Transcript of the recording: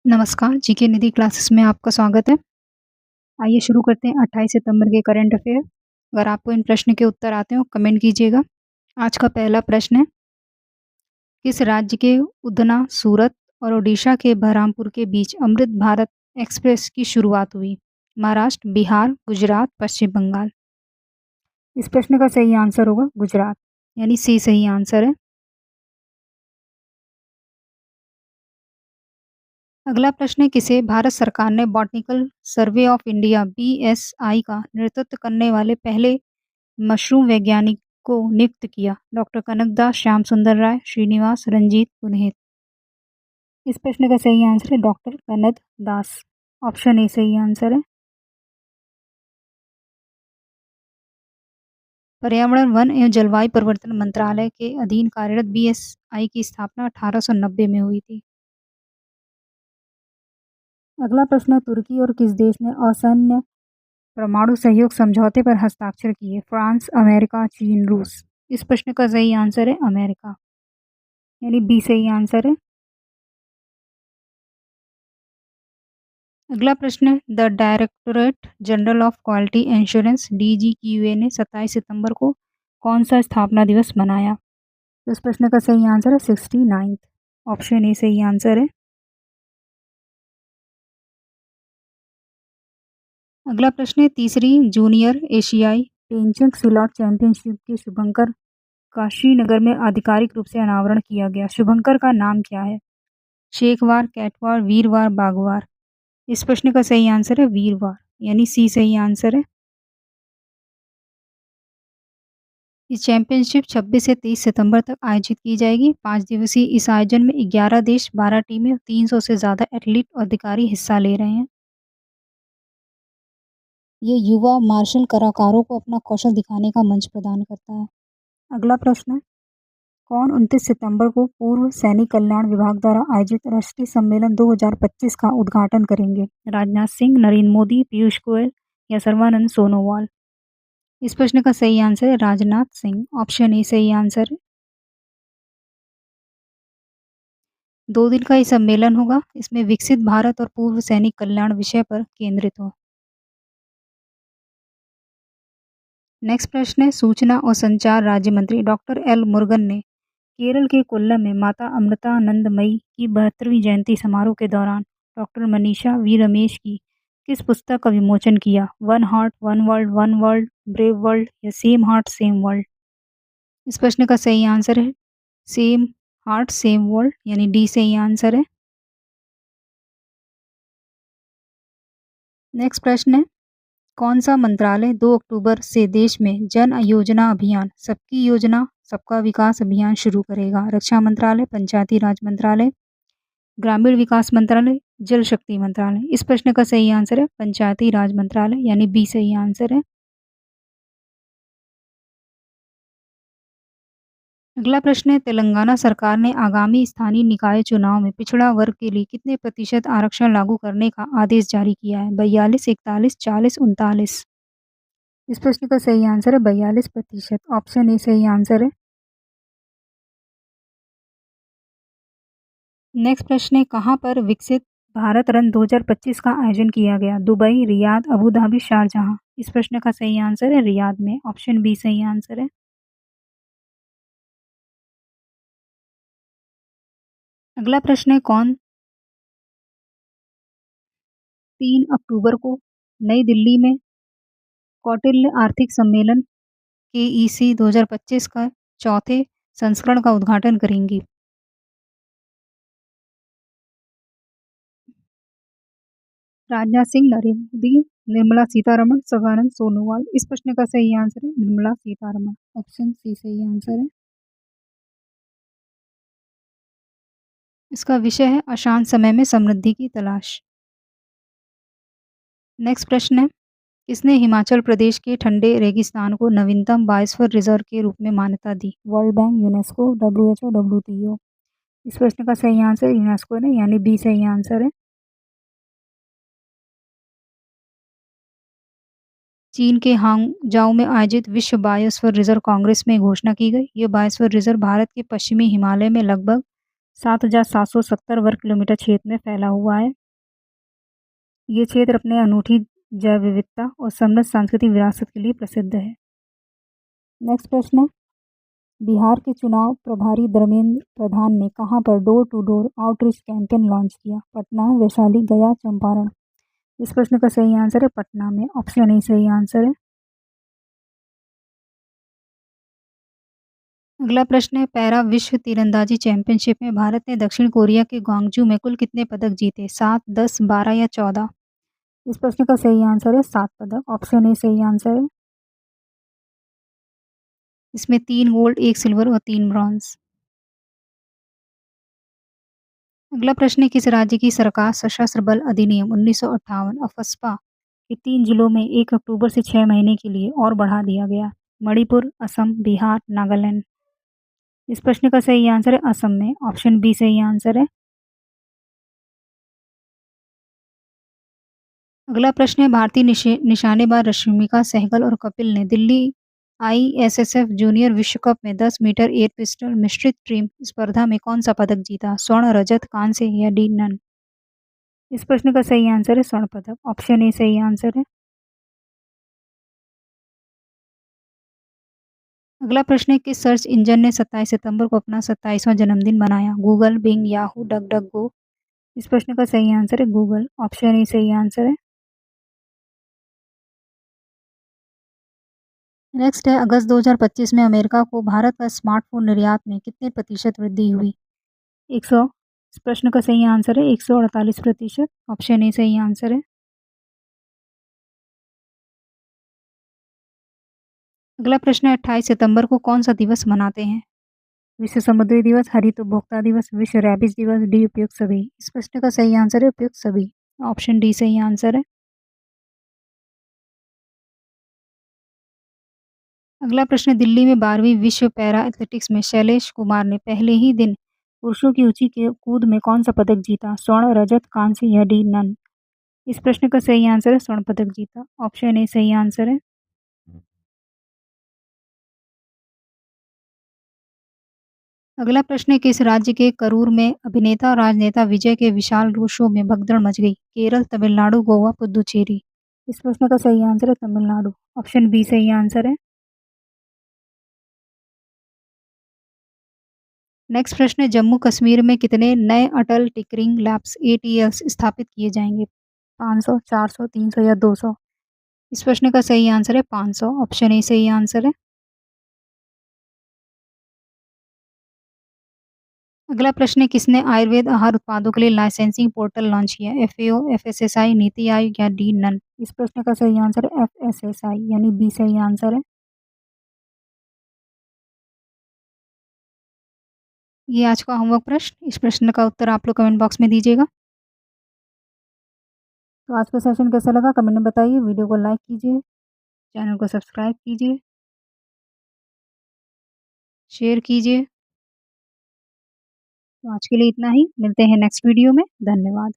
नमस्कार, जीके निधि क्लासेस में आपका स्वागत है। आइए शुरू करते हैं 28 सितंबर के करंट अफेयर। अगर आपको इन प्रश्न के उत्तर आते हो कमेंट कीजिएगा। आज का पहला प्रश्न है, किस राज्य के उधना, सूरत और ओडिशा के बहरामपुर के बीच अमृत भारत एक्सप्रेस की शुरुआत हुई? महाराष्ट्र, बिहार, गुजरात, पश्चिम बंगाल। इस प्रश्न का सही आंसर होगा गुजरात, यानी सी सही आंसर है। अगला प्रश्न है, किसे भारत सरकार ने botanical survey of India BSI का नेतृत्व करने वाले पहले मशरूम वैज्ञानिक को नियुक्त किया? डॉक्टर कनकदास, श्याम सुंदर राय, श्रीनिवास, रंजीत पुरोहित। इस प्रश्न का सही आंसर है doctor Kanak Das, option A सही आंसर है। पर्यावरण, वन एवं जलवायु परिवर्तन मंत्रालय के अधीन कार्यरत BSI की स्थापना 1890 में हुई थी। अगला प्रश्न है, तुर्की और किस देश ने असैन्य परमाणु सहयोग समझौते पर हस्ताक्षर किए? फ्रांस, अमेरिका, चीन, रूस। इस प्रश्न का सही आंसर है अमेरिका, यानी बी सही आंसर है। अगला प्रश्न है, the directorate general of quality insurance DGQA ने 27 सितंबर को कौन सा स्थापना दिवस मनाया? तो इस प्रश्न का सही आंसर है 69th, ऑप्शन ए सही आंसर है। अगला प्रश्न है, तीसरी जूनियर एशियाई पेंचक सिलॉट चैंपियनशिप के शुभंकर का श्रीनगर में आधिकारिक रूप से अनावरण किया गया। शुभंकर का नाम क्या है? शेखवार, कैटवार, वीरवार, बागवार। इस प्रश्न का सही आंसर है वीरवार, यानी सी सही आंसर है। इस चैंपियनशिप 26 से 30 सितंबर तक आयोजित की जाएगी। 5 दिवसीय इस आयोजन में 11 देश, 12 टीमें, 300 से ज़्यादा एथलीट और अधिकारी हिस्सा ले रहे हैं। ये युवा मार्शल कलाकारों को अपना कौशल दिखाने का मंच प्रदान करता है। अगला प्रश्न है, कौन 29 सितंबर को पूर्व सैनिक कल्याण विभाग द्वारा आयोजित राष्ट्रीय सम्मेलन 2025 का उद्घाटन करेंगे? राजनाथ सिंह, नरेंद्र मोदी, पीयूष गोयल या सर्बानंद सोनोवाल। इस प्रश्न का सही आंसर है राजनाथ सिंह, ऑप्शन ए सही आंसर है। 2 दिन का ये सम्मेलन होगा। इसमें विकसित भारत और पूर्व सैनिक कल्याण विषय पर केंद्रित हो। नेक्स्ट प्रश्न है, सूचना और संचार राज्य मंत्री डॉक्टर एल मुरुगन ने केरल के कोल्लम में माता अमृतानंदमयी की 72वीं जयंती समारोह के दौरान डॉक्टर मनीषा वी रमेश की किस पुस्तक का विमोचन किया? One heart one world, one world brave world या सेम हार्ट सेम वर्ल्ड। इस प्रश्न का सही आंसर है सेम हार्ट सेम वर्ल्ड, यानी डी सही आंसर है। नेक्स्ट प्रश्न है, कौन सा मंत्रालय 2 अक्टूबर से देश में जन योजना अभियान सबकी योजना सबका विकास अभियान शुरू करेगा? रक्षा मंत्रालय, पंचायती राज मंत्रालय, ग्रामीण विकास मंत्रालय, जल शक्ति मंत्रालय। इस प्रश्न का सही आंसर है पंचायती राज मंत्रालय, यानी बी सही आंसर है। अगला प्रश्न है, तेलंगाना सरकार ने आगामी स्थानीय निकाय चुनाव में पिछड़ा वर्ग के लिए कितने प्रतिशत आरक्षण लागू करने का आदेश जारी किया है? 42, 41, 40, 39। इस प्रश्न का सही आंसर है 42%, ऑप्शन ए सही आंसर है। नेक्स्ट प्रश्न है, कहाँ पर विकसित भारत रन 2025 का आयोजन किया गया? Dubai, Riyadh, Abu Dhabi, शारजहां। इस प्रश्न का सही आंसर है रियाद में, ऑप्शन बी सही आंसर है। अगला प्रश्न है, कौन 3 अक्टूबर को नई दिल्ली में कौटिल्य आर्थिक सम्मेलन KEC 2025 का चौथे संस्करण का उद्घाटन करेंगी? राजनाथ सिंह, नरेंद्र मोदी, निर्मला सीतारमण, सर्बानंद सोनोवाल। इस प्रश्न का सही आंसर है निर्मला सीतारमण, ऑप्शन सी सही आंसर है। इसका विषय है अशांत समय में समृद्धि की तलाश। नेक्स्ट प्रश्न है, किसने हिमाचल प्रदेश के ठंडे रेगिस्तान को नवीनतम बायोस्फीयर रिजर्व के रूप में मान्यता दी? World Bank, UNESCO, WHO, WTO। इस प्रश्न का सही आंसर यूनेस्को ने, यानी बी सही आंसर है। चीन के हांगजाओ में आयोजित विश्व बायोस्फीयर रिजर्व कांग्रेस में घोषणा की गई। ये बायोस्फीयर रिजर्व भारत के पश्चिमी हिमालय में लगभग 7,770 वर्ग किलोमीटर क्षेत्र में फैला हुआ है। ये क्षेत्र अपने अनूठी जैव विविधता और समृद्ध सांस्कृतिक विरासत के लिए प्रसिद्ध है। नेक्स्ट प्रश्न है, बिहार के चुनाव प्रभारी धर्मेंद्र प्रधान ने कहाँ पर door to door outreach campaign launch किया? पटना, वैशाली, गया, चंपारण। इस प्रश्न का सही आंसर है पटना में। ऑप्शन ए सही आंसर है। अगला प्रश्न है, पैरा विश्व तीरंदाजी चैंपियनशिप में भारत ने दक्षिण कोरिया के ग्वांगजू में कुल कितने पदक जीते? 7, 10, 12 या 14? इस प्रश्न का सही आंसर है 7 पदक। ऑप्शन ए सही आंसर है। इसमें 3 गोल्ड, 1 सिल्वर और 3 ब्रॉन्ज। अगला प्रश्न है, किस राज्य की सरकार सशस्त्र बल अधिनियम 1958 अफस्पा के 3 जिलों में 1 अक्टूबर से 6 महीने के लिए और बढ़ा दिया गया? मणिपुर, असम, बिहार, नागालैंड। इस प्रश्न का सही आंसर है असम में। ऑप्शन बी सही आंसर है। अगला प्रश्न है, भारतीय निशानेबाज रश्मिका सहगल और कपिल ने दिल्ली आईएसएसएफ जूनियर विश्व कप में 10 मीटर एयर पिस्टल मिश्रित टीम स्पर्धा में कौन सा पदक जीता? स्वर्ण, रजत, कांस्य या डी नन? इस प्रश्न का सही आंसर है स्वर्ण पदक। ऑप्शन ए सही आंसर है। अगला प्रश्न है, किस सर्च इंजन ने 27 सितंबर को अपना 27वां जन्मदिन मनाया? Google, Bing, Yahoo, DuckDuckGo. इस प्रश्न का सही आंसर है गूगल। ऑप्शन ए सही आंसर है। नेक्स्ट है, अगस्त 2025 में अमेरिका को भारत का स्मार्टफोन निर्यात में कितने प्रतिशत वृद्धि हुई? 100। इस प्रश्न का सही आंसर है 148%। ऑप्शन ए सही आंसर है। अगला प्रश्न है, 28 सितंबर को कौन सा दिवस मनाते हैं? विश्व समुद्री दिवस, हरित उपभोक्ता दिवस, विश्व रैबिज दिवस, डी उपयुक्त सभी। इस प्रश्न का सही आंसर है उपयुक्त सभी। ऑप्शन डी सही आंसर है। अगला प्रश्न है, दिल्ली में 12वीं विश्व पैरा एथलेटिक्स में शैलेश कुमार ने पहले ही दिन पुरुषों की ऊंची के कूद में कौन सा पदक जीता? स्वर्ण, रजत, कांस्य या डी नन? इस प्रश्न का सही आंसर है स्वर्ण पदक जीता। ऑप्शन ए सही आंसर है। अगला प्रश्न है, किस राज्य के करूर में अभिनेता और राजनेता विजय के विशाल रोड शो में भगदड़ मच गई? केरल, तमिलनाडु, गोवा, पुदुचेरी। इस प्रश्न का सही आंसर है तमिलनाडु। ऑप्शन बी सही आंसर है। नेक्स्ट प्रश्न है, जम्मू कश्मीर में कितने नए अटल टिकरिंग लैब्स एटीएल्स स्थापित किए जाएंगे? 500, 400, 300 या 200? इस प्रश्न का सही आंसर है 500। ऑप्शन ए सही आंसर है। अगला प्रश्न है, किसने आयुर्वेद आहार उत्पादों के लिए लाइसेंसिंग पोर्टल लॉन्च किया? एफएओ, एफएसएसआई, नीति आयोग या डी नन? इस प्रश्न का सही आंसर है एफएसएसआई यानी बी सही आंसर है। ये आज का होमवर्क प्रश्न, इस प्रश्न का उत्तर आप लोग कमेंट बॉक्स में दीजिएगा। तो आज का सेशन कैसा लगा कमेंट में बताइए। वीडियो को लाइक कीजिए, चैनल को सब्सक्राइब कीजिए, शेयर कीजिए। तो आज के लिए इतना ही, मिलते हैं नेक्स्ट वीडियो में। धन्यवाद।